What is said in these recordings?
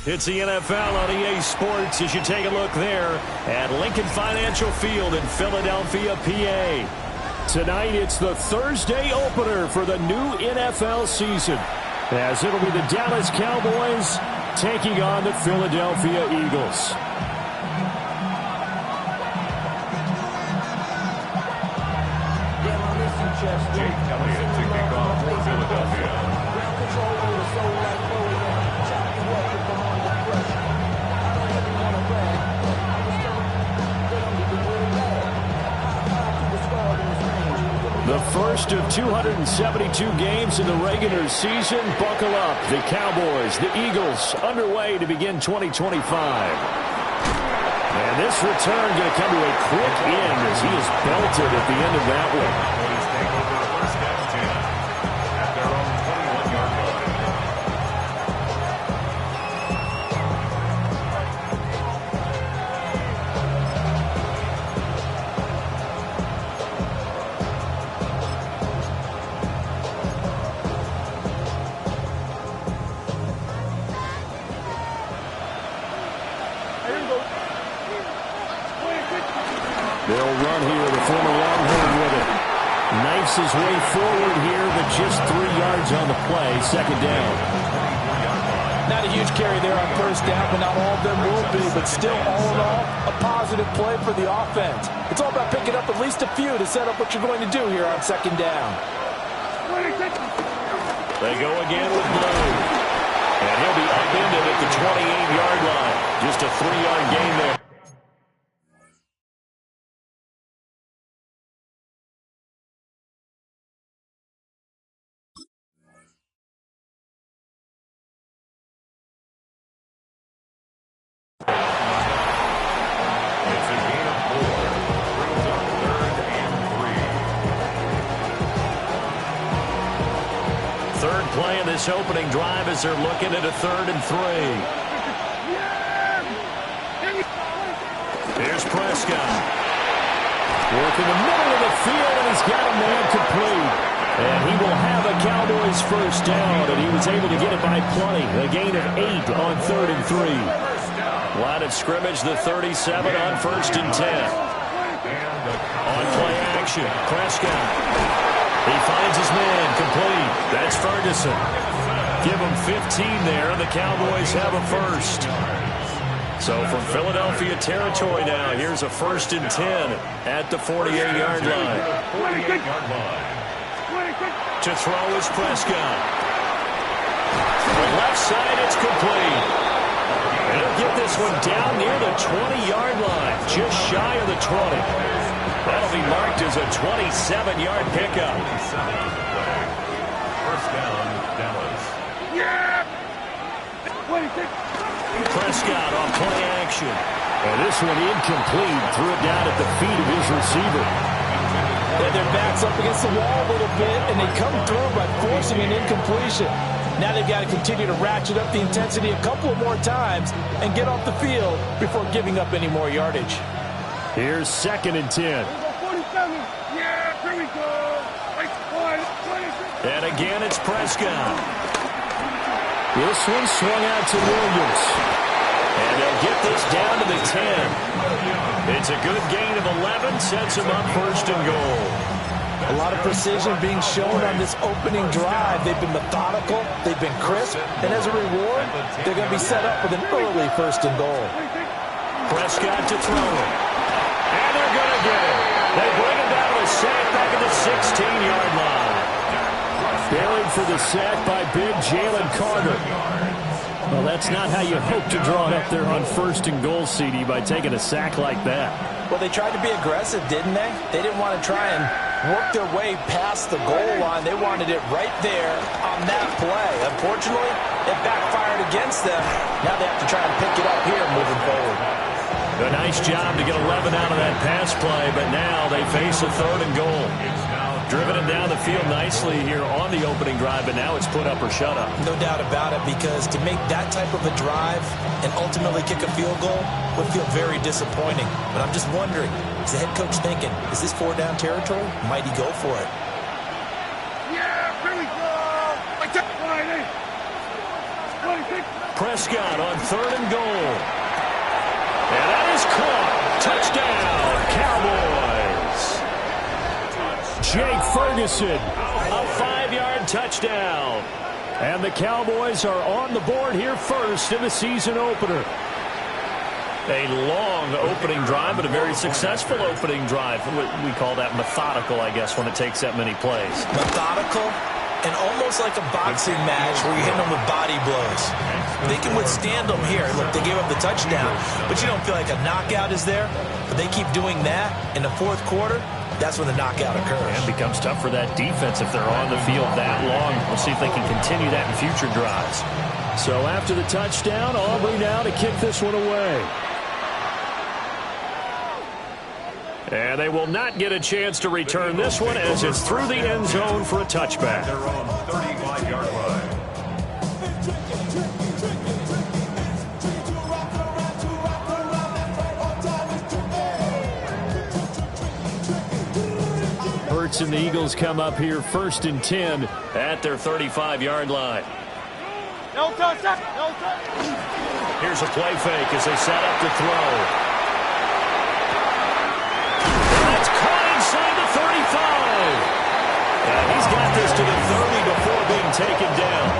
It's the NFL on EA Sports as you take a look there at Lincoln Financial Field in Philadelphia, PA. Tonight, it's the Thursday opener for the new NFL season, as it'll be the Dallas Cowboys taking on the Philadelphia Eagles. Jake Elliott to kick off for Philadelphia. The first of 272 games in the regular season. Buckle up. The Cowboys, the Eagles, underway to begin 2025. And this return going to come to a quick end as he is belted at the end of that one. They'll run here, the former Longhorn with it. Knifes his way forward here, but just 3 yards on the play, second down. Not a huge carry there on first down, but not all of them will be. But still, all in all, a positive play for the offense. It's all about picking up at least a few to set up what you're going to do here on second down. They go again with Blue. And he'll be upended at the 28-yard line. Just a 3-yard gain there. Play in this opening drive as they're looking at a 3rd and 3. Here's Prescott. Working the middle of the field, and he's got a man complete. And he will have a Cowboys first down, and he was able to get it by plenty. A gain of 8 on 3rd and 3. Line of scrimmage, the 37 on 1st and 10. On play action, Prescott. He finds his man complete. That's Ferguson. Give him 15 there, and the Cowboys have a first. So from Philadelphia territory now, here's a 1st and 10 at the 48-yard line. To throw is Prescott. On the left side, it's complete. And he'll get this one down near the 20-yard line, just shy of the 20. That'll be marked as a 27-yard pickup. First down, Dallas. Prescott on play action. And this one incomplete. Threw it down at the feet of his receiver. And their backs up against the wall a little bit, and they come through by forcing an incompletion. Now they've got to continue to ratchet up the intensity a couple of more times and get off the field before giving up any more yardage. Here's 2nd and 10. And again, it's Prescott. This one swung out to Williams. And they'll get this down to the 10. It's a good gain of 11, sets him up 1st and goal. A lot of precision being shown on this opening drive. They've been methodical, they've been crisp, and as a reward, they're going to be set up with an early 1st and goal. Prescott to throw it. And they're going to get it. They bring him down with a sack back at the 16-yard line. Buried for the sack by big Jalen Carter. Well, that's not how you hope to draw it up there on 1st and goal, CD, by taking a sack like that. Well, they tried to be aggressive, didn't they? They didn't want to try and work their way past the goal line. They wanted it right there on that play. Unfortunately, it backfired against them. Now they have to try and pick it up here moving forward. A nice job to get 11 out of that pass play, but now they face a 3rd and goal. Driven him down the field nicely here on the opening drive, but now it's put up or shut up. No doubt about it, because to make that type of a drive and ultimately kick a field goal would feel very disappointing. But I'm just wondering, is the head coach thinking, is this 4-down territory? Might he go for it? Yeah, here we go. Prescott on 3rd and goal. And that is caught. Touchdown, Cowboys. Jake Ferguson, a 5-yard touchdown. And the Cowboys are on the board here first in the season opener. A long opening drive, but a very successful opening drive. We call that methodical, I guess, when it takes that many plays. Methodical and almost like a boxing match where you're hitting them with body blows. They can withstand them here. Look, they gave up the touchdown, but you don't feel like a knockout is there. But they keep doing that in the fourth quarter. That's when the knockout occurs. And it becomes tough for that defense if they're on the field that long. We'll see if they can continue that in future drives. So after the touchdown, Aubrey now to kick this one away. And they will not get a chance to return this one as it's through the end zone for a touchback. They're on 35-yard line. Hurts and the Eagles come up here 1st and 10 at their 35-yard line. No touch, no touch. Here's a play fake as they set up to throw. That's caught inside the 35. And he's got this to the 30 before being taken down.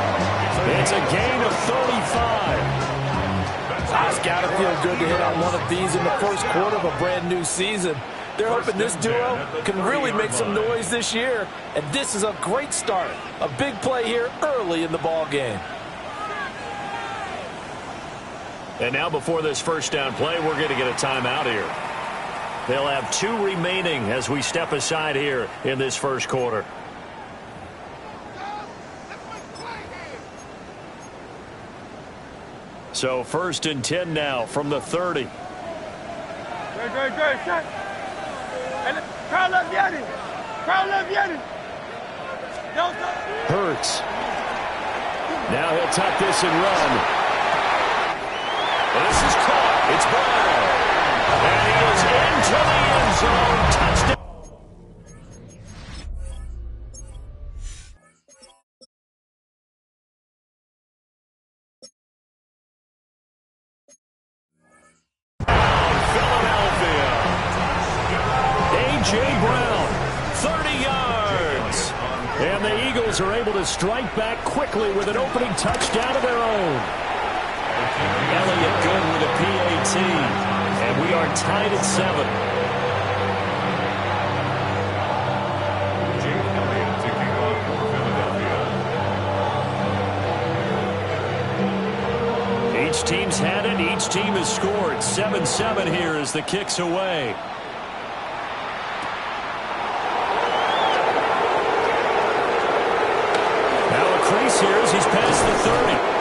It's a gain of 35. It's got to feel good to hit on one of these in the first quarter of a brand new season. They're hoping this duo can really make some noise this year. And this is a great start. A big play here early in the ball game. And now before this first down play, we're going to get a timeout here. They'll have 2 remaining as we step aside here in this first quarter. So 1st and 10 now from the 30. Great, set. Crowd left Yeti. Crowd left Yeti. Hurts. Now he'll tuck this and run. This is caught. It's Brown. And he is into the end zone. Touchdown. Philadelphia. A.J. Brown, 30 yards. And the Eagles are able to strike back quickly with an opening touchdown of their own. Elliott good with a PAT. And we are tied at 7. Elliott taking off for Philadelphia. Each team's had it. Each team has scored. 7-7 here as the kick's away. Now a crease here as he's past the 30.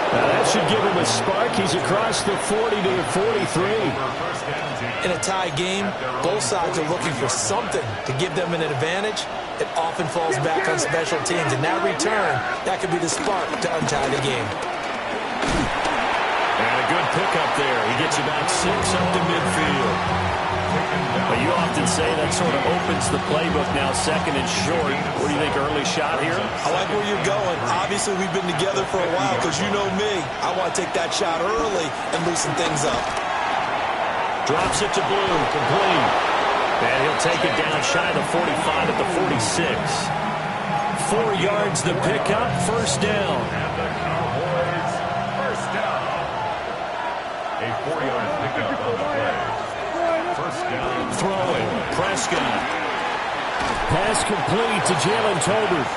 Now that should give him a spark. He's across the 40 to the 43. In a tie game, both sides are looking for something to give them an advantage. It often falls back on special teams. In that return, that could be the spark to untie the game. And a good pickup there. He gets about 6 up to midfield. But you often say that sort of opens the playbook now, 2nd and short. What do you think, early shot here? I like where you're going. Obviously, we've been together for a while because you know me. I want to take that shot early and loosen things up. Drops it to Blue, complete. And he'll take it down shy of the 45 at the 46. 4 yards the pickup, first down. And the Cowboys first down. A 4-yard pickup on the play. First down. Throwing, Prescott. Pass complete to Jalen Tolbert.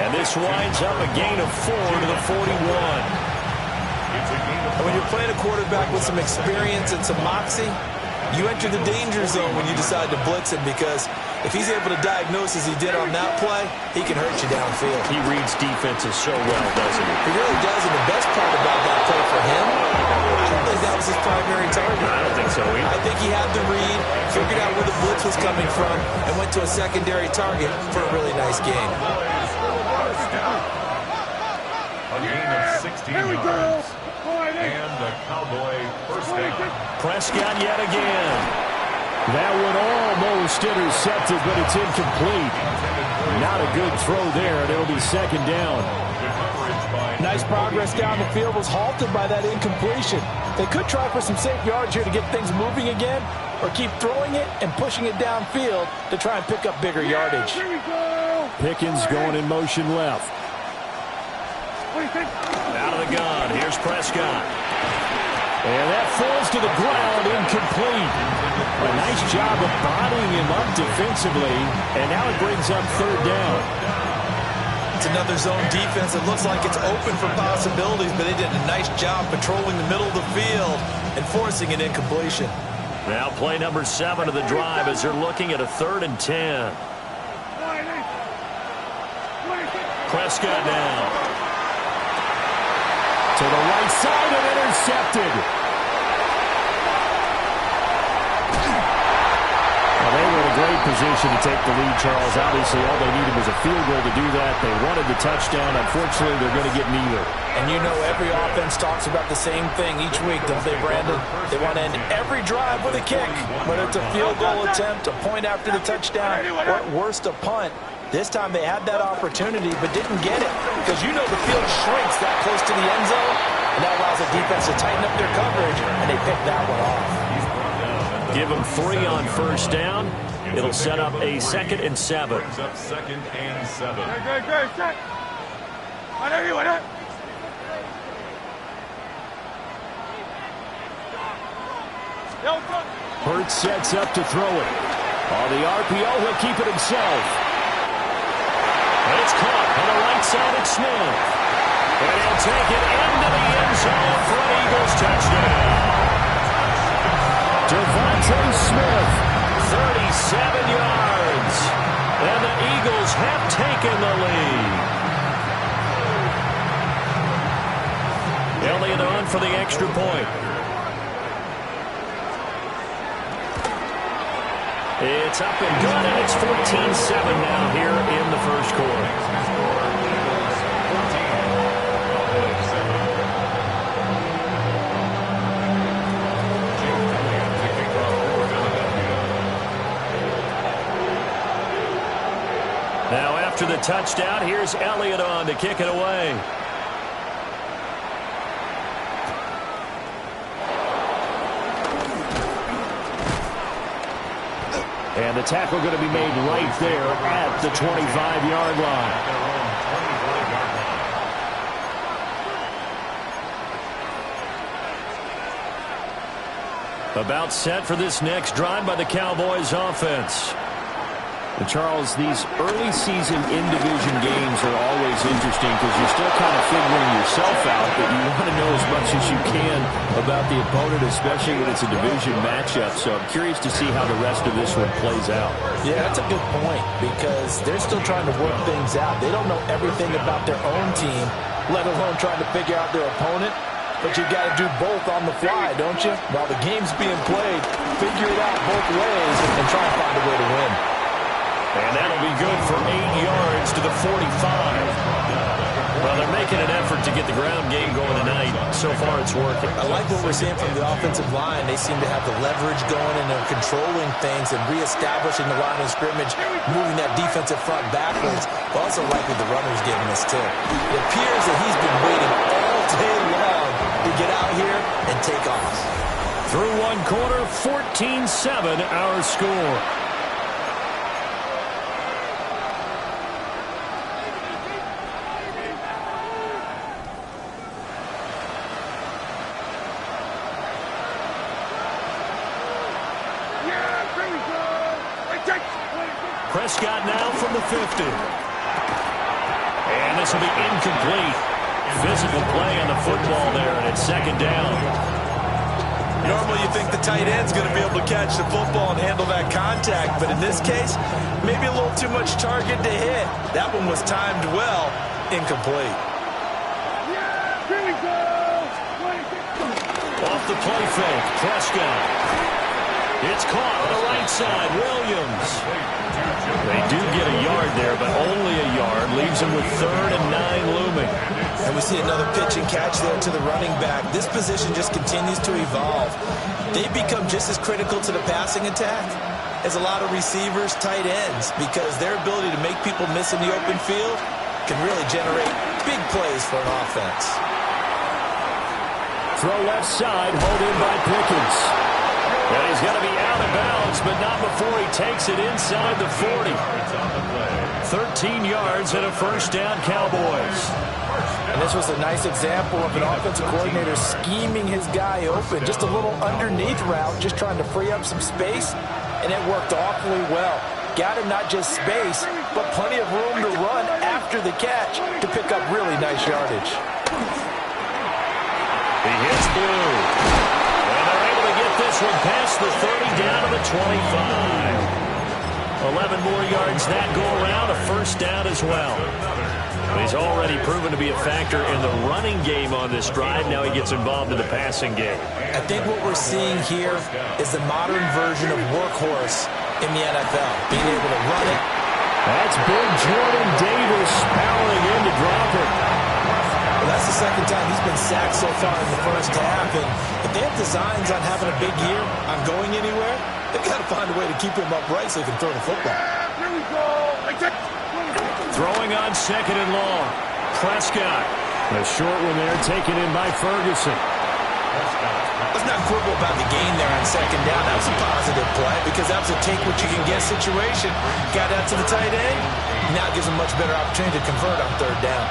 And this winds up a gain of 4 to the 41. And when you're playing a quarterback with some experience and some moxie, you enter the danger zone when you decide to blitz him, because if he's able to diagnose as he did on that play, he can hurt you downfield. He reads defenses so well, doesn't he? He really does, and the best part about that play for him, I don't think that was his primary target. I don't think so either. I think he had the read, figured out where the blitz was coming from, and went to a secondary target for a really nice gain. A gain of 16 yards. And the Cowboy first down. Prescott yet again. That one almost intercepted, but it's incomplete. Not a good throw there, and it'll be 2nd down. Good coverage by nice progress down the field was halted by that incompletion. They could try for some safe yards here to get things moving again, or keep throwing it and pushing it downfield to try and pick up bigger yardage. Pickens going in motion left. Out of the gun. Here's Prescott. And that falls to the ground, incomplete. A nice job of bodying him up defensively, and now it brings up third down. It's another zone defense. It looks like it's open for possibilities, but they did a nice job patrolling the middle of the field and forcing an incompletion. Now play number 7 of the drive as they're looking at a 3rd and 10. Prescott now. To the right side and intercepted. Well, they were in a great position to take the lead, Charles. Obviously, all they needed was a field goal to do that. They wanted the touchdown. Unfortunately, they're going to get neither. And you know every offense talks about the same thing each week, don't they, Brandon? They want to end every drive with a kick, whether it's a field goal attempt, a point after the touchdown, or at worst a punt. This time they had that opportunity but didn't get it because you know the field shrinks that close to the end zone, and that allows the defense to tighten up their coverage, and they pick that one off. Give them 3 on first down. It'll set up a 2nd and 7. Hurts sets up to throw it. On the RPO, he'll keep it himself. And it's caught on the right side of Smith. And he'll take it into the end zone for an Eagles touchdown. Devontae Smith, 37 yards. And the Eagles have taken the lead. Elliott on for the extra point. It's up and good, and it's 14-7 now here in the first quarter. Now after the touchdown, here's Elliott on to kick it away. And the tackle going to be made right there at the 25-yard line. About set for this next drive by the Cowboys offense. And Charles, these early season in-division games are always interesting because you're still kind of figuring yourself out, but you want to know as much as you can about the opponent, especially when it's a division matchup. So I'm curious to see how the rest of this one plays out. Yeah, that's a good point because they're still trying to work things out. They don't know everything about their own team, let alone trying to figure out their opponent. But you've got to do both on the fly, don't you? While the game's being played, figure it out both ways and try and find a way to win. And that'll be good for 8 yards to the 45. Well, they're making an effort to get the ground game going tonight. So far, it's working. I like what we're seeing from the offensive line. They seem to have the leverage going, and they're controlling things and reestablishing the line of scrimmage, moving that defensive front backwards. But also like with the runners getting this tip. It appears that he's been waiting all day long to get out here and take off. Through one quarter, 14-7 our score. Prescott now from the 50. And this will be incomplete. Physical play on the football there, and it's 2nd down. Normally you think the tight end's going to be able to catch the football and handle that contact, but in this case, maybe a little too much target to hit. That one was timed well, incomplete. Off the play fake, Prescott. It's caught on the right side, Williams. They do get a yard there, but only a yard. Leaves them with 3rd and 9 looming. And we see another pitch and catch there to the running back. This position just continues to evolve. They become just as critical to the passing attack as a lot of receivers, tight ends, because their ability to make people miss in the open field can really generate big plays for an offense. Throw left side, hold in by Pickens. And he's going to be out of bounds, but not before he takes it inside the 40. 13 yards and a first down, Cowboys. And this was a nice example of an offensive coordinator scheming his guy open. Just a little underneath route, just trying to free up some space, and it worked awfully well. Got him not just space, but plenty of room to run after the catch to pick up really nice yardage. He hits blue. And they're able to get this one past the 30 down to the 25. 11 more yards that go around, a first down as well. He's already proven to be a factor in the running game on this drive. Now he gets involved in the passing game. I think what we're seeing here is the modern version of workhorse in the NFL, being able to run it. That's big Jordan Davis powering in to drop it. Well, that's the second time he's been sacked so far in the first half, and if they have designs on having a big year, on going anywhere, they've got to find a way to keep him upright so he can throw the football. Throwing on second and long. Prescott. A short one there taken in by Ferguson. Let's not quibble about the gain there on second down. That was a positive play because that was a take-what-you-can-get situation. Got out to the tight end. Now it gives them much better opportunity to convert on third down.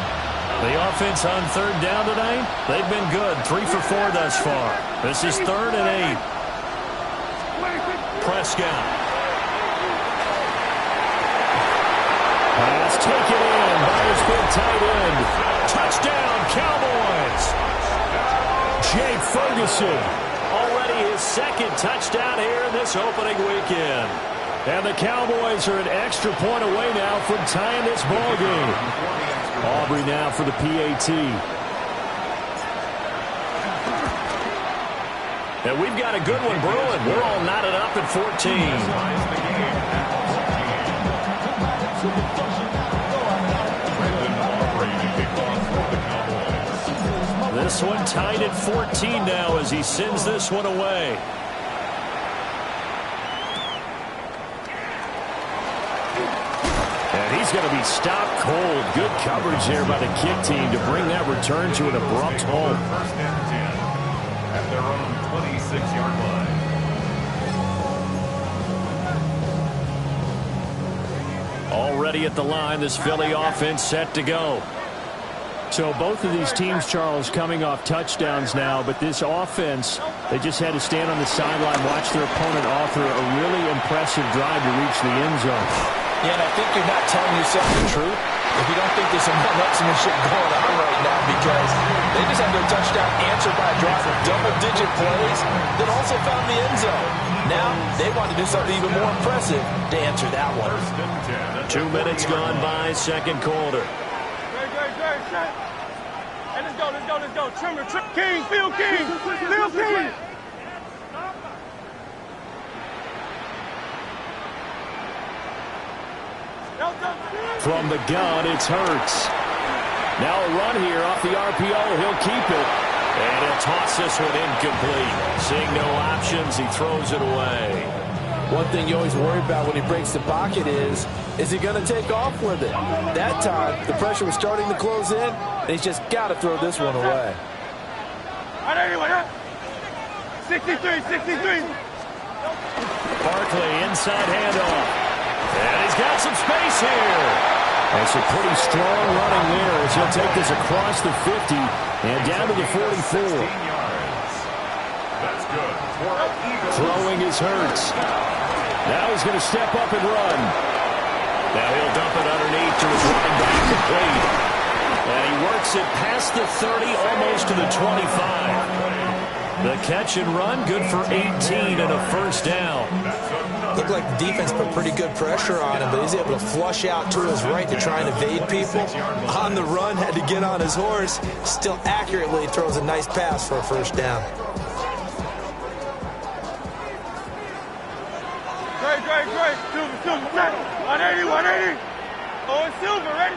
The offense on third down tonight, they've been good. 3 for 4 thus far. This is 3rd and 8. Prescott. Pass taken in by his big tight end. Touchdown, Cowboys. Jake Ferguson, already his second touchdown here in this opening weekend. And the Cowboys are an extra point away now from tying this ball game. Aubrey now for the PAT. And we've got a good one brewing. We're all knotted up at 14. This one tied at 14 now as he sends this one away. And he's going to be stopped cold. Good coverage there by the kick team to bring that return to an abrupt halt. First and 10 at their own 26-yard line. Already at the line, this Philly offense set to go. So both of these teams, Charles, coming off touchdowns now, but this offense, they just had to stand on the sideline, watch their opponent author a really impressive drive to reach the end zone. Yeah, and I think you're not telling yourself the truth if you don't think there's some one-upsmanship going on right now, because they just had their touchdown answered by a drive of double-digit plays that also found the end zone. Now they want to do something even more impressive to answer that one. 2 minutes gone by, second quarter. Hey, let's go. Trimmer, King, Phil King. From the gun, it's Hurts. Now a run here off the RPO. He'll keep it. And he'll toss this one incomplete. Seeing no options, he throws it away. One thing you always worry about when he breaks the pocket is he going to take off with it? That time, the pressure was starting to close in, and he's just got to throw this one away. 63. Barkley, inside handoff. And he's got some space here. That's a pretty strong running there as he'll take this across the 50 and down to the 44. That's good. Throwing is Hurts. Now he's going to step up and run. Now he'll dump it underneath to his running back complete. And he works it past the 30, almost to the 25. The catch and run, good for 18 and a first down. Looked like the defense put pretty good pressure on him, but he's able to flush out to his right to try and evade people. On the run, had to get on his horse. Still accurately throws a nice pass for a first down. Great. Silver. 180. Oh, it's Silver, ready?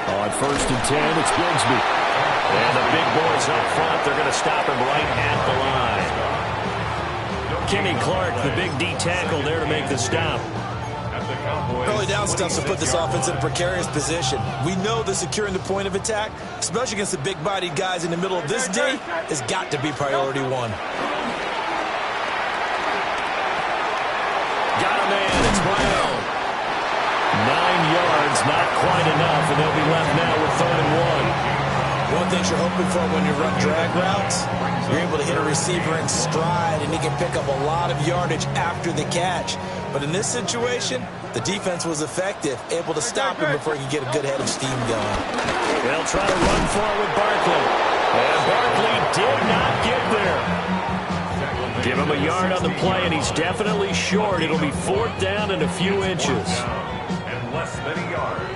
On first and 10, it's Bigsby. And the big boys up front, they're going to stop him right at the line. Kimmy Clark, the big D tackle there to make the stop. Early down stuff to put this offense in a precarious position. We know that securing the point of attack, especially against the big-bodied guys in the middle of this D, has got to be priority one. Got a man. It's Brown. 9 yards, not quite enough, and they'll be left now with 3rd and 1. One thing you're hoping for when you run drag routes, you're able to hit a receiver in stride, and he can pick up a lot of yardage after the catch. But in this situation, the defense was effective, able to stop him before he could get a good head of steam going. They'll try to run for it with Barkley. And Barkley did not get there. Give him a yard on the play, and he's definitely short. It'll be 4th down and a few inches. And less than a yard.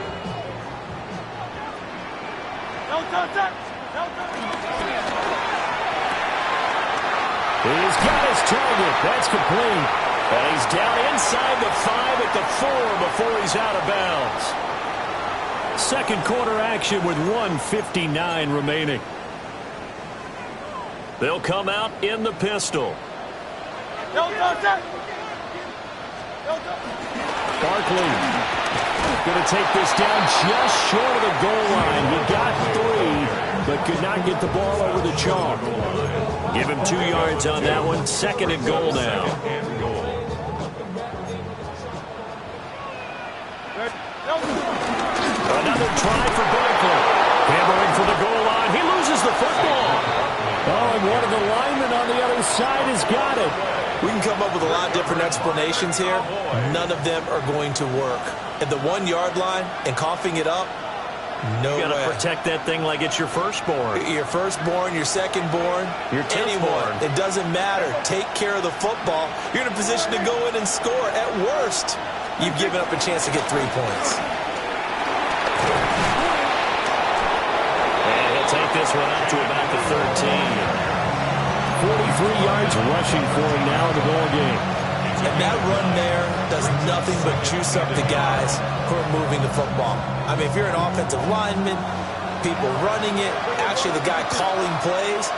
He's got his target. That's complete. And he's down inside the 5 at the 4 before he's out of bounds. Second quarter action with 1:59 remaining. They'll come out in the pistol. Barkley going to take this down just short of the goal line. He got 3, but could not get the ball over the chalk. Give him 2 yards on that one. 2nd and goal now. Another try for Barkley. Hammering for the goal line. He loses the football. Oh, and one of the linemen on the other side has got it. We can come up with a lot of different explanations here. None of them are going to work. At the 1 yard line and coughing it up, no way. You got to protect that thing like it's your firstborn. Your firstborn, your secondborn, your anyone. It doesn't matter. Take care of the football. You're in a position to go in and score. At worst, you've given up a chance to get 3 points. And he'll take this one up to about the 13. 43 yards rushing for him now in the ball game. And that run there does nothing but juice up the guys who are moving the football. I mean, if you're an offensive lineman, people running it, actually the guy calling plays,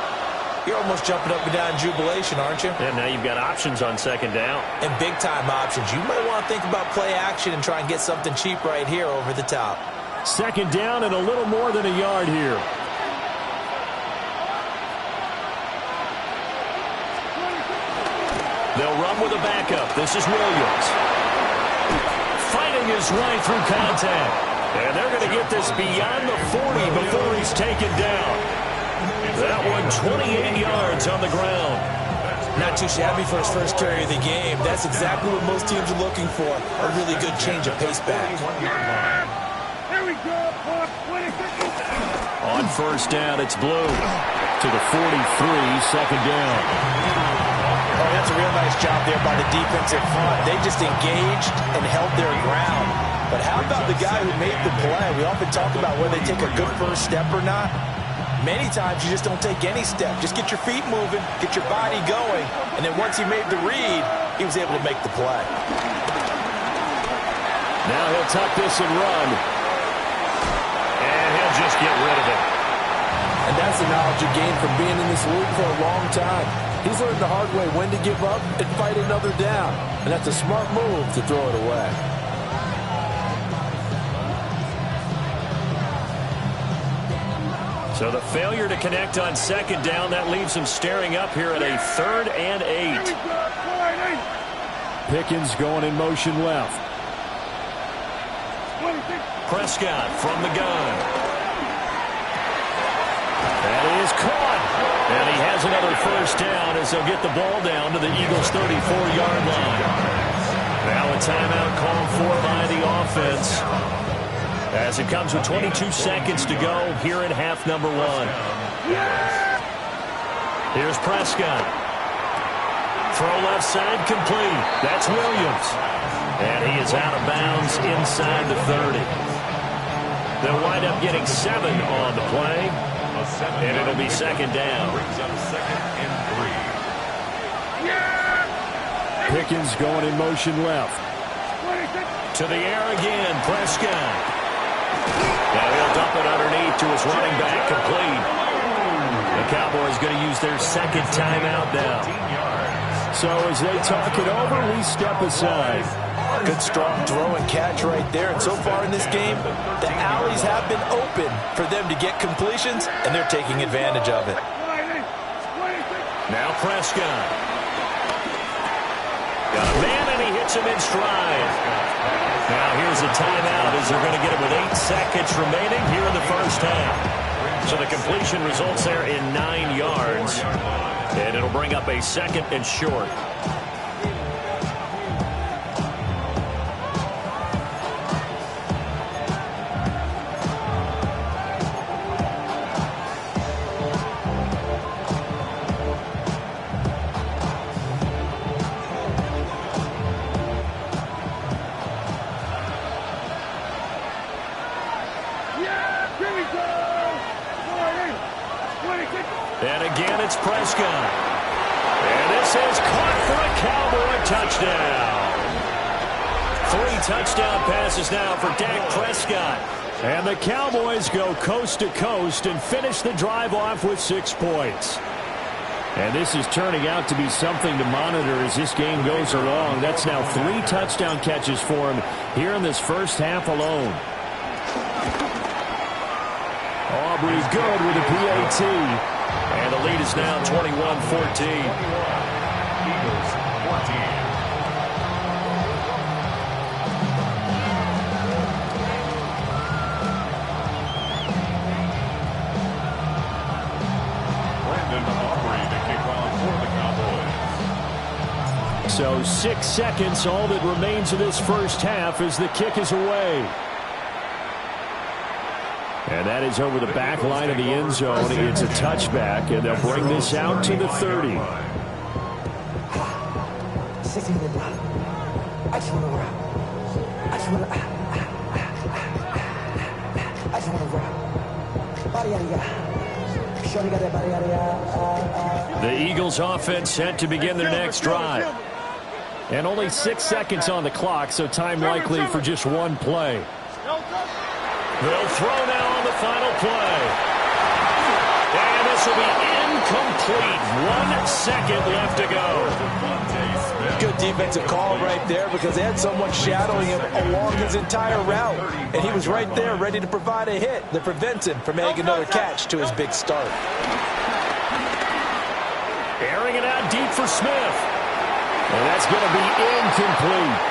you're almost jumping up and down in jubilation, aren't you? And now you've got options on 2nd down. And big-time options. You might want to think about play action and try and get something cheap right here over the top. 2nd down and a little more than a yard here. They'll run with a backup. This is Williams. Fighting his way through contact. And they're going to get this beyond the 40 before he's taken down. That one 28 yards on the ground. Not too shabby for his first carry of the game. That's exactly what most teams are looking for. A really good change of pace back. Here we go. On 1st down, it's Blue to the 43, 2nd down. Oh, that's a real nice job there by the defensive front. They just engaged and held their ground. But how about the guy who made the play? We often talk about whether they take a good first step or not. Many times you just don't take any step. Just get your feet moving, get your body going, and then once he made the read, he was able to make the play. Now he'll tuck this and run. And he'll just get rid of it. And that's the knowledge you gain from being in this league for a long time. He's learned the hard way when to give up and fight another down. And that's a smart move to throw it away. So the failure to connect on 2nd down, that leaves him staring up here at a 3rd and 8. Pickens going in motion left. Prescott from the gun. That is caught. And he has another 1st down as they'll get the ball down to the Eagles' 34-yard line. Now a timeout called for by the offense, as it comes with 22 seconds to go here in half number 1. Here's Prescott. Throw left side complete. That's Williams. And he is out of bounds inside the 30. They'll wind up getting 7 on the play. And it'll be 2nd down. Pickens going in motion left. To the air again, Prescott. Now he'll dump it underneath to his running back, complete. The Cowboys going to use their 2nd timeout now. So as they talk it over, we step aside. Good strong throw and catch right there. And so far in this game, the alleys have been open for them to get completions, and they're taking advantage of it. Now Prescott. Got a man, and he hits him in stride. Now here's a timeout as they're going to get it with 8 seconds remaining here in the first half. So the completion results there in 9 yards. And it'll bring up a 2nd and short. And again, it's Prescott. And this is caught for a Cowboy touchdown. 3 touchdown passes now for Dak Prescott. And the Cowboys go coast to coast and finish the drive off with 6 points. And this is turning out to be something to monitor as this game goes along. That's now 3 touchdown catches for him here in this first half alone. Aubrey good with a PAT. And the lead is now 21-14. Eagles 14. Brandon Aubrey to kick off for the Cowboys. So 6 seconds, all that remains of this first half as the kick is away. And that is over the back line of the end zone. It's a touchback, and they'll bring this out to the 30. The Eagles offense set to begin their next drive. And only 6 seconds on the clock, so time likely for just 1 play. They'll throw now on the final play. And this will be incomplete. 1 second left to go. Good defensive call right there because they had someone shadowing him along his entire route. And he was right there ready to provide a hit that prevents him from making another catch to his big start. Airing it out deep for Smith. And that's going to be incomplete.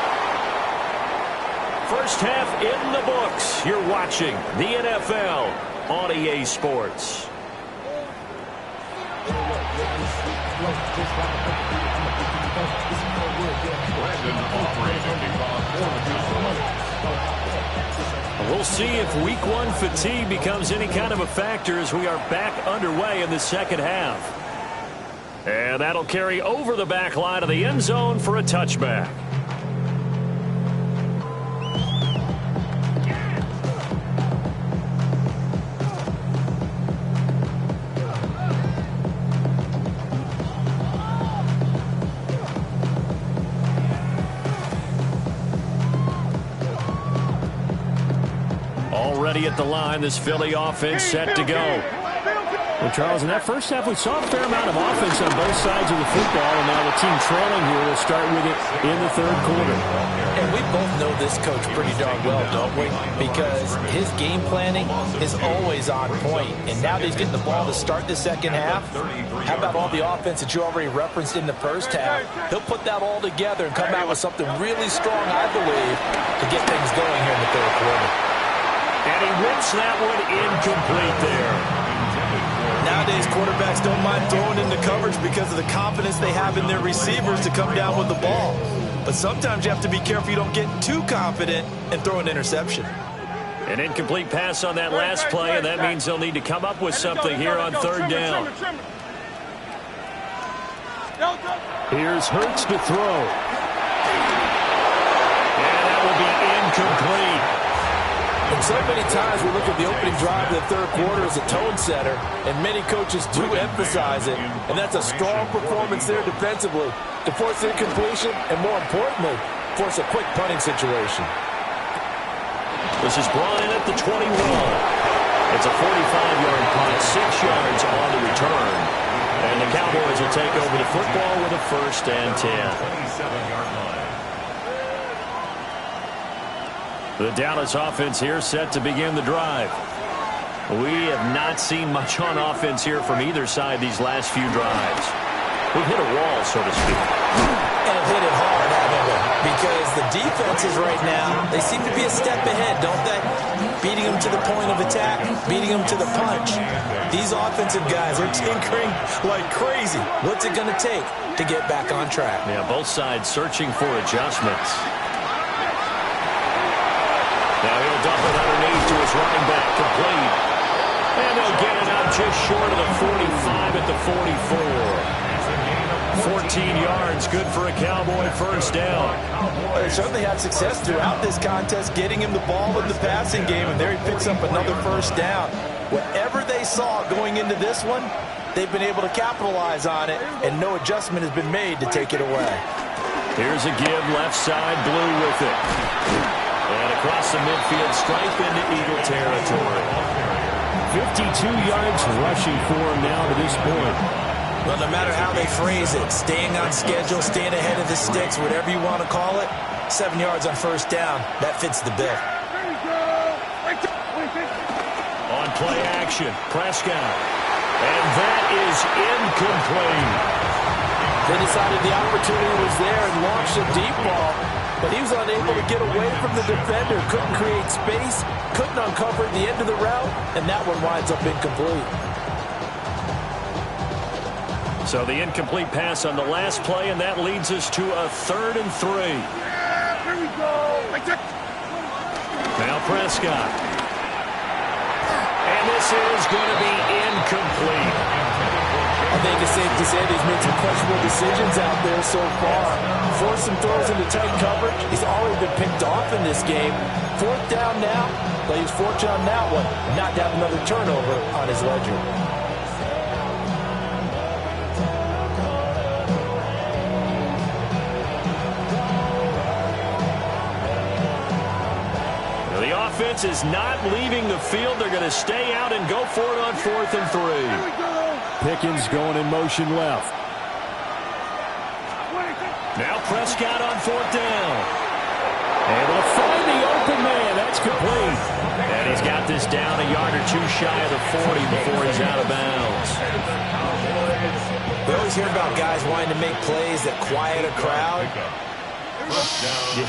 First half in the books. You're watching the NFL on EA Sports. We'll see if Week 1 fatigue becomes any kind of a factor as we are back underway in the second half. And that'll carry over the back line of the end zone for a touchback. Already at the line, this Philly offense set to go. Well, Charles, in that first half, we saw a fair amount of offense on both sides of the football, and now the team trailing here will start with it in the third quarter. And we both know this coach pretty darn well, don't we? Because his game planning is always on point. And now that he's getting the ball to start the second half, how about all the offense that you already referenced in the first half? He'll put that all together and come out with something really strong, I believe, to get things going here in the third quarter. And he whips that one incomplete there. Nowadays, quarterbacks don't mind throwing into coverage because of the confidence they have in their receivers to come down with the ball. But sometimes you have to be careful you don't get too confident and throw an interception. An incomplete pass on that last play, and that means they'll need to come up with something here on third down. Here's Hurts to throw. And that will be incomplete. And so many times we look at the opening drive of the third quarter as a tone setter, and many coaches do emphasize it, and that's a strong performance there defensively to force incompletion and, more importantly, force a quick punting situation. This is brought in at the 21. It's a 45-yard punt, 6 yards on the return. And the Cowboys will take over the football with a 1st and 10. 27-yard line. The Dallas offense here set to begin the drive. We have not seen much on offense here from either side these last few drives. We've hit a wall, so to speak. And hit it hard, haven't we? Because the defenses right now, they seem to be a step ahead, don't they? Beating them to the point of attack, beating them to the punch. These offensive guys are tinkering like crazy. What's it going to take to get back on track? Yeah, both sides searching for adjustments. Now he'll dump it underneath to his running back, complete. And they'll get it up just short of the 45 at the 44. 14 yards, good for a Cowboy 1st down. They certainly had success throughout this contest, getting him the ball in the passing game, and there he picks up another 1st down. Whatever they saw going into this one, they've been able to capitalize on it, and no adjustment has been made to take it away. Here's a give, left side, Blue with it. And across the midfield, stripe into Eagle territory. 52 yards rushing for him now to this point. Well, no matter how they phrase it, staying on schedule, staying ahead of the sticks, whatever you want to call it, 7 yards on 1st down, that fits the bill. On play action, Prescott. And that is incomplete. They decided the opportunity was there and launched a deep ball, but he was unable to get away from the defender, couldn't create space, couldn't uncover the end of the route, and that one winds up incomplete. So the incomplete pass on the last play, and that leads us to a 3rd and 3. Here we go. Now Prescott. And this is going to be incomplete. I think it's safe to say that he's made some questionable decisions out there so far. Forced some throws into tight coverage. He's already been picked off in this game. 4th down now, but he's fortunate on that one. Not to have another turnover on his ledger. Offense is not leaving the field. They're going to stay out and go for it on 4th and 3. Pickens going in motion left. Now Prescott on 4th down. Able to find the open man. That's complete. And he's got this down a yard or 2 shy of the 40 before he's out of bounds. We always hear about guys wanting to make plays that quiet a crowd. Yeah.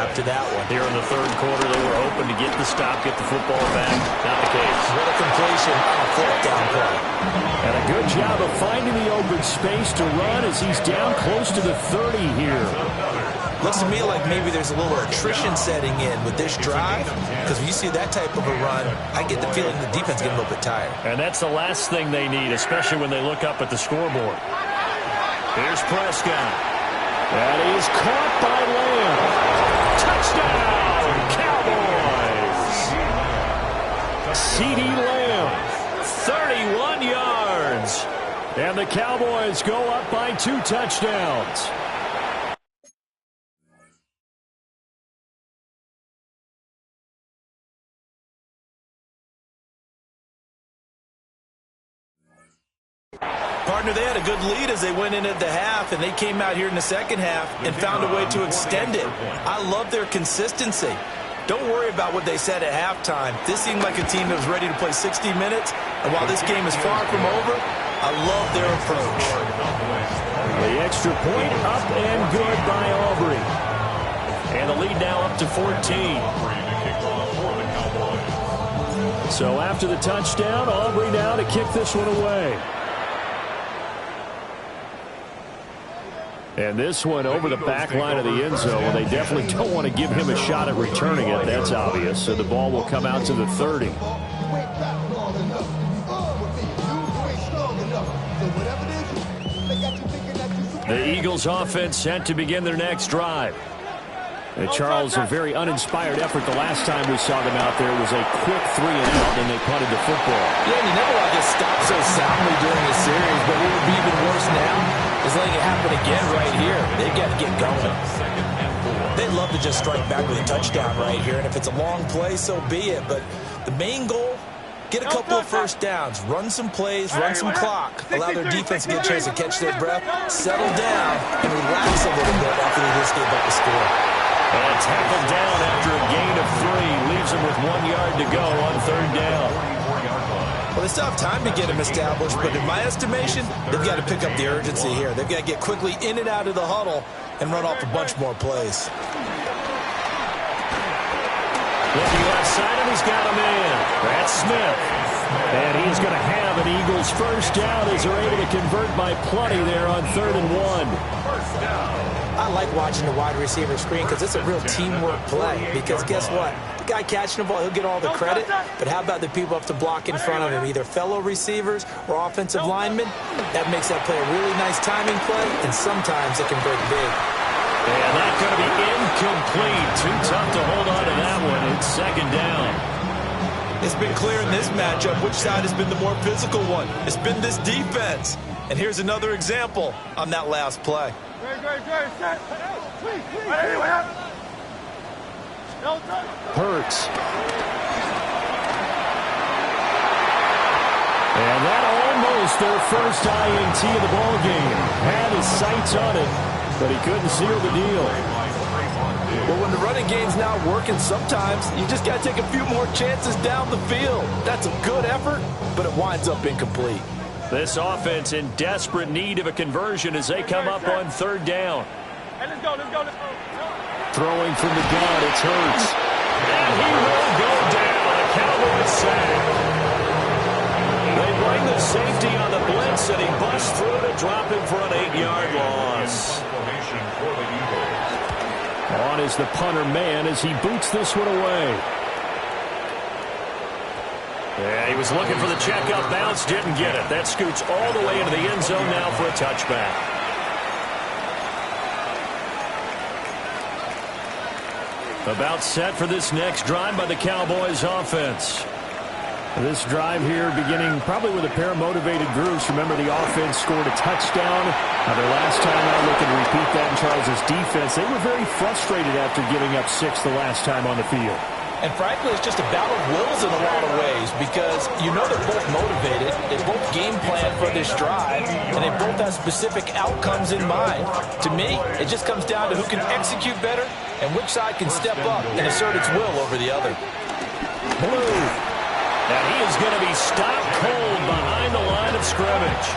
After that one. Here in the 3rd quarter, they were hoping to get the stop, get the football back. Not the case. What a completion on a 4th down play. And a good job of finding the open space to run as he's down close to the 30 here. Looks to me like maybe there's a little attrition setting in with this drive, because when you see that type of a run, I get the feeling the defense getting a little bit tired. And that's the last thing they need, especially when they look up at the scoreboard. Here's Prescott. That is caught by Lamb. Touchdown, Cowboys! CeeDee Lamb, 31 yards. And the Cowboys go up by 2 touchdowns. Partner, they had a good lead as they went in at the half, and they came out here in the 2nd half and found a way to extend it. I love their consistency. Don't worry about what they said at halftime. This seemed like a team that was ready to play 60 minutes, and while this game is far from over, I love their approach. The extra point up and good by Aubrey. And the lead now up to 14. So after the touchdown, Aubrey now to kick this one away. And this one over the back line of the end zone. Well, they definitely don't want to give him a shot at returning it. That's obvious. So the ball will come out to the 30. The Eagles offense set to begin their next drive. And Charles, a very uninspired effort the last time we saw them out there was a quick 3 and out, and they punted the football. Yeah, and you never want to get stopped so soundly during the series, but what would be even worse now is letting it happen again right here. They've got to get going. They'd love to just strike back with a touchdown right here, and if it's a long play, so be it. But the main goal Get a couple of first downs, run some plays, run some clock, allow their defense to get a chance to catch their breath, settle down, and relax a little bit after they just gave up the score. And tackled down after a gain of 3. Leaves them with 1 yard to go on 3rd down. Well, they still have time to get him established, but in my estimation, they've got to pick up the urgency here. They've got to get quickly in and out of the huddle and run off a bunch more plays. Looking left side, and he's got a man. That's Smith. And he's going to have an Eagles first down as they're able to convert by plenty there on 3rd and 1. I like watching the wide receiver screen because it's a real teamwork play. Because guess what? The guy catching the ball, he'll get all the credit. But how about the people up to block in front of him, either fellow receivers or offensive linemen? That makes that play a really nice timing play, and sometimes it can break big. And that's going to be incomplete. Too tough to hold on to that one. It's 2nd down. It's been clear in this matchup which side has been the more physical one. It's been this defense. And here's another example on that last play. Hurts. And that almost their first INT of the ball game. Had his sights on it, but he couldn't seal the deal. Well, when the running game's not working, sometimes you just got to take a few more chances down the field. That's a good effort, but it winds up incomplete. This offense in desperate need of a conversion as they come up on 3rd down. Hey, let's go. Throwing from the gun, it's Hurts. And he will go down. A Cowboys sack. They bring the safety on the blitz, and he busts through to drop him for an 8-yard loss. On is the punter man as he boots this one away. Yeah, he was looking for the checkup bounce, didn't get it. That scoots all the way into the end zone now for a touchback. About set for this next drive by the Cowboys offense. This drive here beginning probably with a pair of motivated groups. Remember, the offense scored a touchdown. Their last time out, looking to repeat that in Charles' defense. They were very frustrated after giving up 6 the last time on the field. And frankly, it's just a battle of wills in a lot of ways because you know they're both motivated. They both game plan for this drive, and they both have specific outcomes in mind. To me, it just comes down to who can execute better and which side can step up and assert its will over the other. Blue. And he is going to be stopped cold behind the line of scrimmage.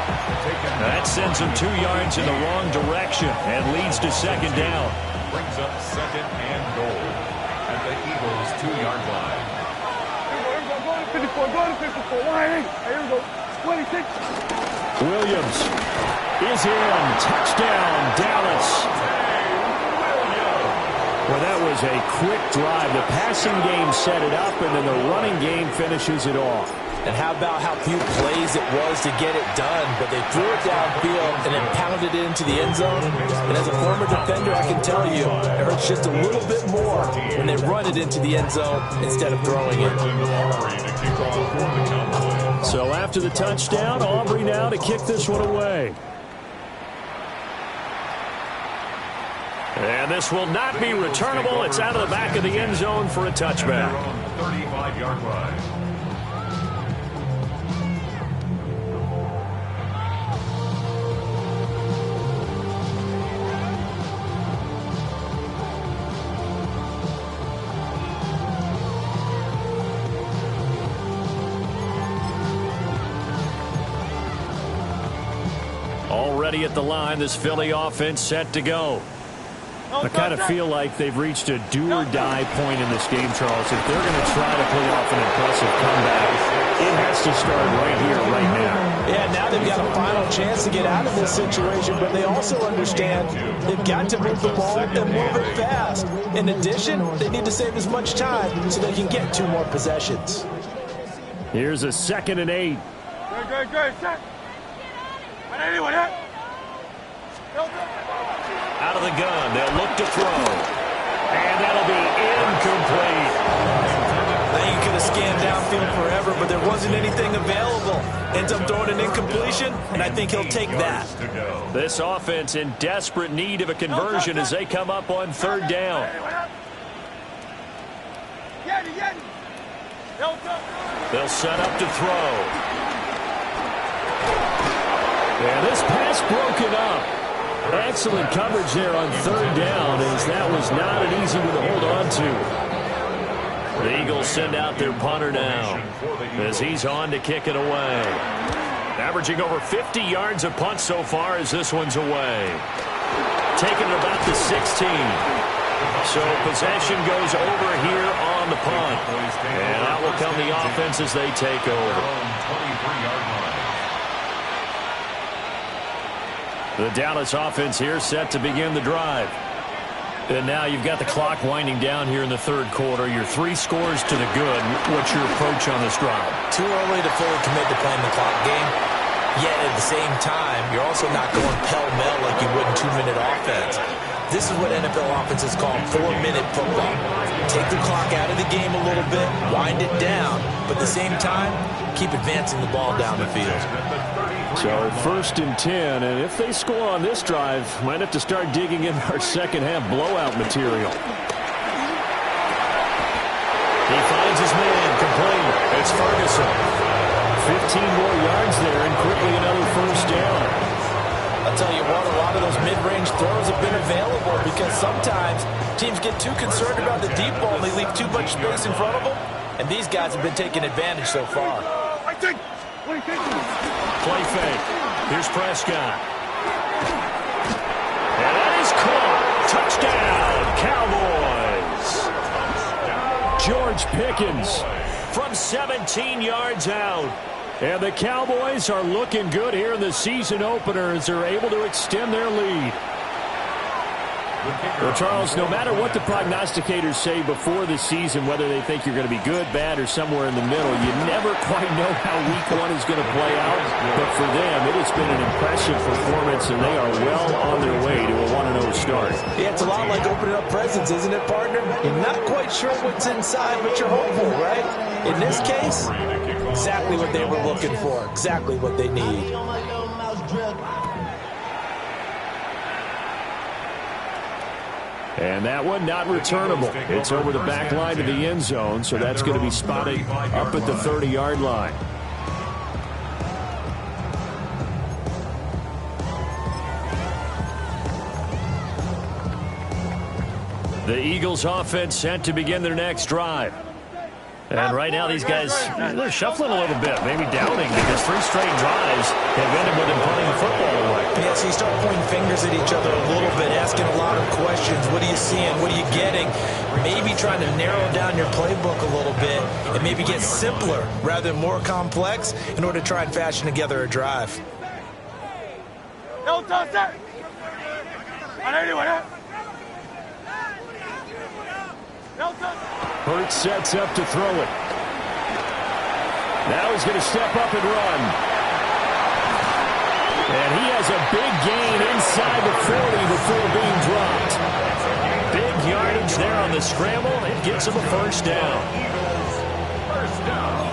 That sends him 2 yards in the wrong direction and leads to 2nd down. Brings up 2nd and goal at the Eagles' 2-yard line. Go to 54. Here we go. 26. Williams is in. Touchdown, Dallas. Well, that was a quick drive. The passing game set it up, and then the running game finishes it off. And how about how few plays it was to get it done, but they threw it downfield and then pounded it into the end zone. And as a former defender, I can tell you, it hurts just a little bit more when they run it into the end zone instead of throwing it. So after the touchdown, Aubrey now to kick this one away. And this will not be returnable. It's out of the back of the end zone for a touchback. 35-yard line. Already at the line, this Philly offense set to go. I kind of feel like they've reached a do-or-die point in this game, Charles. If they're going to try to pull off an impressive comeback, it has to start right here, right now. Yeah, now they've got a final chance to get out of this situation, but they also understand they've got to move the ball and move it fast. In addition, they need to save as much time so they can get 2 more possessions. Here's a 2nd and 8. Good. Set. Anyone here? Out of the gun, they'll look to throw. And that'll be incomplete. I think you could have scanned downfield forever, but there wasn't anything available. Ends up throwing an incompletion, and I think he'll take that. This offense in desperate need of a conversion as they come up on 3rd down. They'll set up to throw. And this pass broken up. Excellent coverage there on third down, as that was not an easy one to hold on to. The Eagles send out their punter now, as he's on to kick it away. Averaging over 50 yards a punt so far as this one's away. Taking it about the 16. So possession goes over here on the punt. And out will come the offense as they take over. The Dallas offense here set to begin the drive. And now you've got the clock winding down here in the third quarter. Your 3 scores to the good. What's your approach on this drive? Too early to fully commit to playing the clock game. Yet at the same time, you're also not going pell-mell like you would in 2-minute offense. This is what NFL offenses call 4-minute football. Take the clock out of the game a little bit, wind it down, but at the same time, keep advancing the ball down the field. So 1st and 10, and if they score on this drive, might have to start digging in our second half blowout material. He finds his man, complete. It's Ferguson. 15 more yards there, and quickly another first down. I'll tell you what, a lot of those mid-range throws have been available because sometimes teams get too concerned about the deep ball and they leave too much space in front of them, and these guys have been taking advantage so far. Play fake. Here's Prescott. And that is caught. Touchdown, Cowboys. George Pickens from 17 yards out. And the Cowboys are looking good here in the season opener as they're able to extend their lead. Well, Charles, no matter what the prognosticators say before the season, whether they think you're going to be good, bad, or somewhere in the middle, you never quite know how week 1 is going to play out. But for them, it has been an impressive performance, and they are well on their way to a 1-0 start. Yeah, it's a lot like opening up presents, isn't it, partner? You're not quite sure what's inside, but you're hopeful, right? In this case, exactly what they were looking for, exactly what they need. And that one not returnable. It's over the back line to the end zone, so that's going to be spotted up at the 30-yard line. The Eagles offense set to begin their next drive. And right now these guys, they're shuffling a little bit, maybe doubting, because 3 straight drives have ended with them putting the football away. Yeah, so you start pointing fingers at each other a little bit, asking a lot of questions. What are you seeing? What are you getting? Maybe trying to narrow down your playbook a little bit and maybe get simpler rather than more complex in order to try and fashion together a drive. No, don't start. Hurts sets up to throw it. Now he's going to step up and run. And he has a big gain inside the 40 before being dropped. Big yardage there on the scramble. It gets him a first down. First down.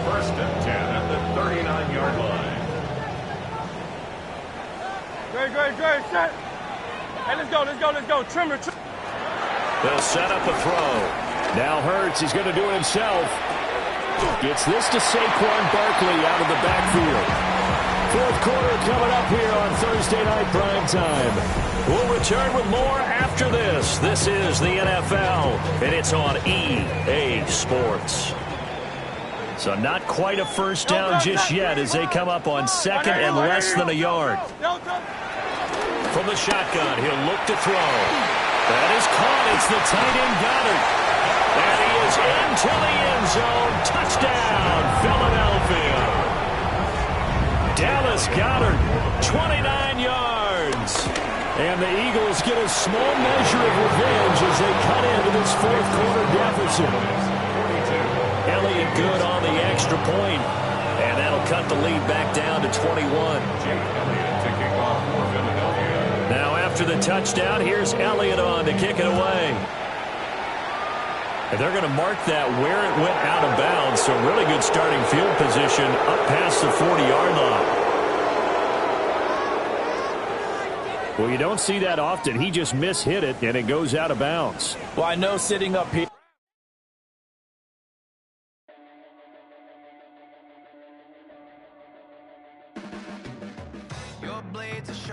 1st and 10 at the 39-yard line. Great, set. Hey, let's go. Trimmer. They'll set up a throw. Now Hurts, he's going to do it himself. Gets this to Saquon Barkley out of the backfield. 4th quarter coming up here on Thursday Night Primetime. We'll return with more after this. This is the NFL, and it's on EA Sports. So not quite a first down just yet as they come up on 2nd and less than a yard. From the shotgun, he'll look to throw. That is caught. It's the tight end Goddard. And he is into the end zone. Touchdown, Philadelphia. Dallas Goddard, 29 yards. And the Eagles get a small measure of revenge as they cut into this 4th quarter deficit. Elliott good on the extra point. And that'll cut the lead back down to 21. Now after the touchdown, here's Elliott on to kick it away. And they're going to mark that where it went out of bounds. So really good starting field position up past the 40-yard line. Well, you don't see that often. He just mishit it, and it goes out of bounds. Well, I know sitting up here.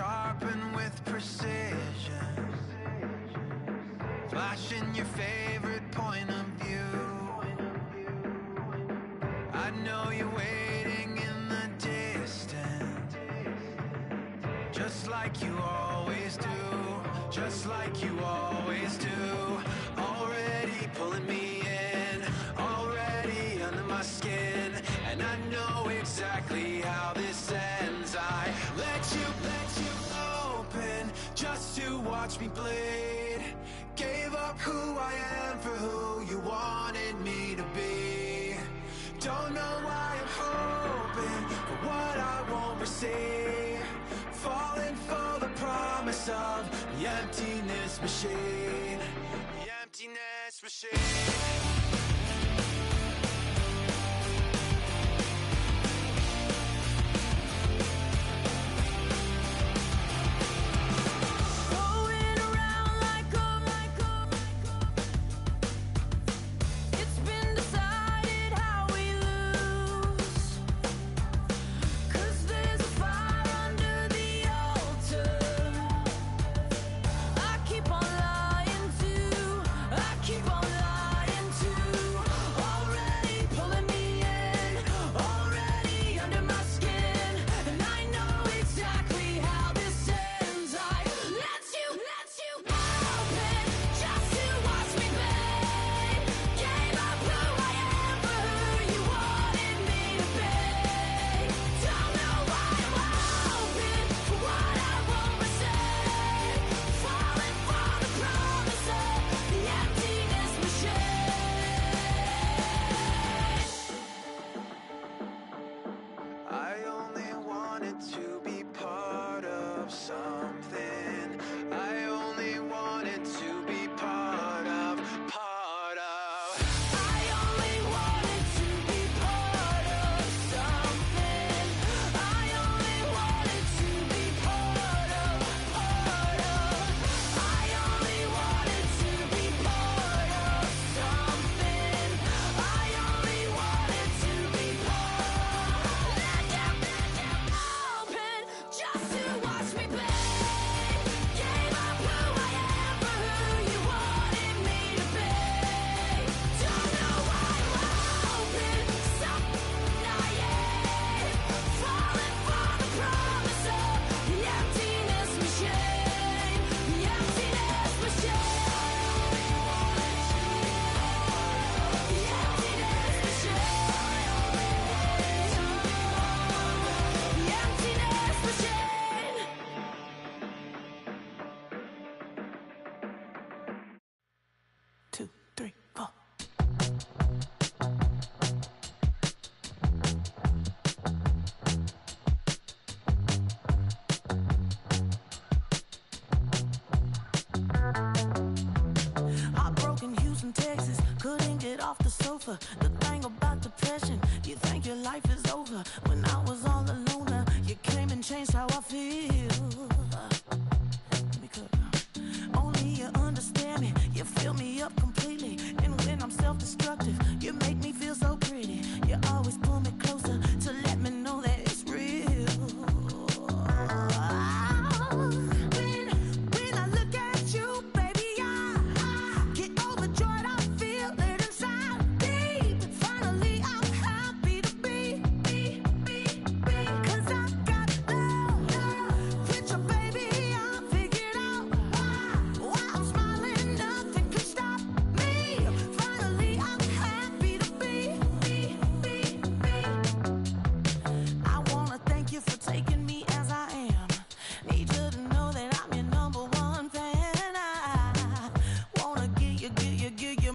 sharpen with precision, flashing your favorite point of view. I know you're waiting in the distance, just like you always do, just like you always do. Already pulling me in, already under my skin, and I know exactly how this ends. I let you open just to watch me bleed. Gave up who I am for who you wanted me to be. Don't know why I'm hoping for what I won't receive. Falling for the promise of the emptiness machine. The emptiness machine. The thing about depression, you think your life is over. When I was all alone, you came and changed how I feel.